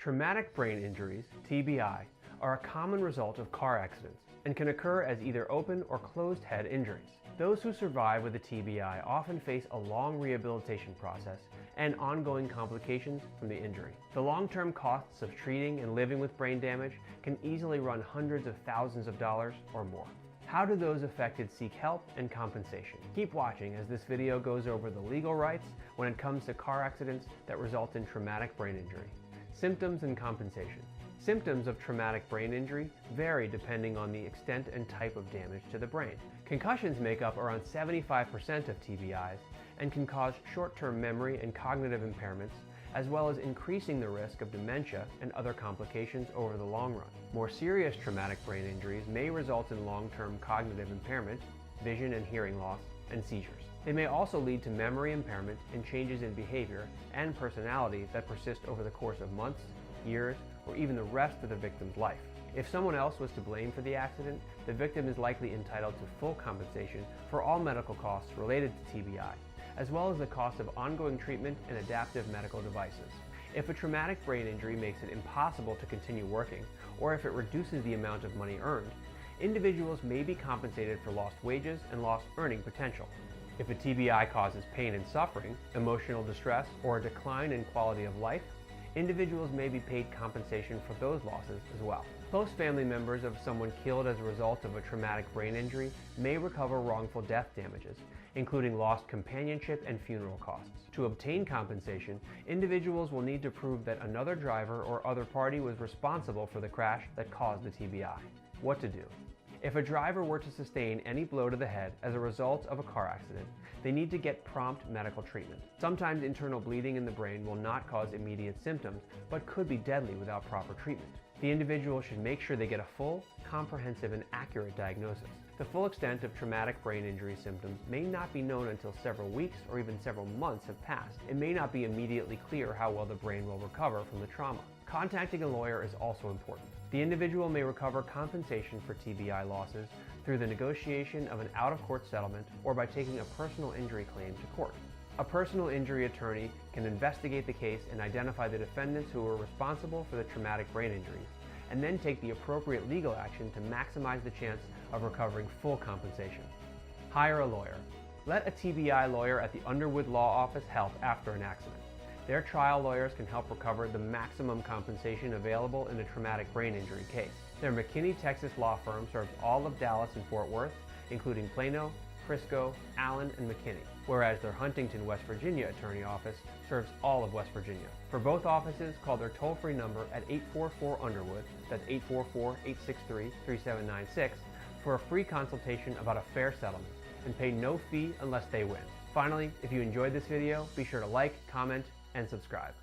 Traumatic brain injuries, TBI, are a common result of car accidents and can occur as either open or closed head injuries. Those who survive with a TBI often face a long rehabilitation process and ongoing complications from the injury. The long-term costs of treating and living with brain damage can easily run hundreds of thousands of dollars or more. How do those affected seek help and compensation? Keep watching as this video goes over the legal rights when it comes to car accidents that result in traumatic brain injury. Symptoms and compensation. Symptoms of traumatic brain injury vary depending on the extent and type of damage to the brain. Concussions make up around 75% of TBIs and can cause short-term memory and cognitive impairments, as well as increasing the risk of dementia and other complications over the long run. More serious traumatic brain injuries may result in long-term cognitive impairment, vision and hearing loss, and seizures. They may also lead to memory impairment and changes in behavior and personality that persist over the course of months, years, or even the rest of the victim's life. If someone else was to blame for the accident, the victim is likely entitled to full compensation for all medical costs related to TBI, as well as the cost of ongoing treatment and adaptive medical devices. If a traumatic brain injury makes it impossible to continue working, or if it reduces the amount of money earned, individuals may be compensated for lost wages and lost earning potential. If a TBI causes pain and suffering, emotional distress, or a decline in quality of life, individuals may be paid compensation for those losses as well. Close family members of someone killed as a result of a traumatic brain injury may recover wrongful death damages, including lost companionship and funeral costs. To obtain compensation, individuals will need to prove that another driver or other party was responsible for the crash that caused the TBI. What to do? If a driver were to sustain any blow to the head as a result of a car accident, they need to get prompt medical treatment. Sometimes internal bleeding in the brain will not cause immediate symptoms, but could be deadly without proper treatment. The individual should make sure they get a full, comprehensive, and accurate diagnosis. The full extent of traumatic brain injury symptoms may not be known until several weeks or even several months have passed. It may not be immediately clear how well the brain will recover from the trauma. Contacting a lawyer is also important. The individual may recover compensation for TBI losses through the negotiation of an out-of-court settlement or by taking a personal injury claim to court. A personal injury attorney can investigate the case and identify the defendants who were responsible for the traumatic brain injuries, and then take the appropriate legal action to maximize the chance of recovering full compensation. Hire a lawyer. Let a TBI lawyer at the Underwood Law Office help after an accident. Their trial lawyers can help recover the maximum compensation available in a traumatic brain injury case. Their McKinney, Texas law firm serves all of Dallas and Fort Worth, including Plano, Frisco, Allen, and McKinney, whereas their Huntington, West Virginia attorney office serves all of West Virginia. For both offices, call their toll-free number at 844-UNDERWOOD, that's 844-863-3796, for a free consultation about a fair settlement, and pay no fee unless they win. Finally, if you enjoyed this video, be sure to like, comment, and subscribe.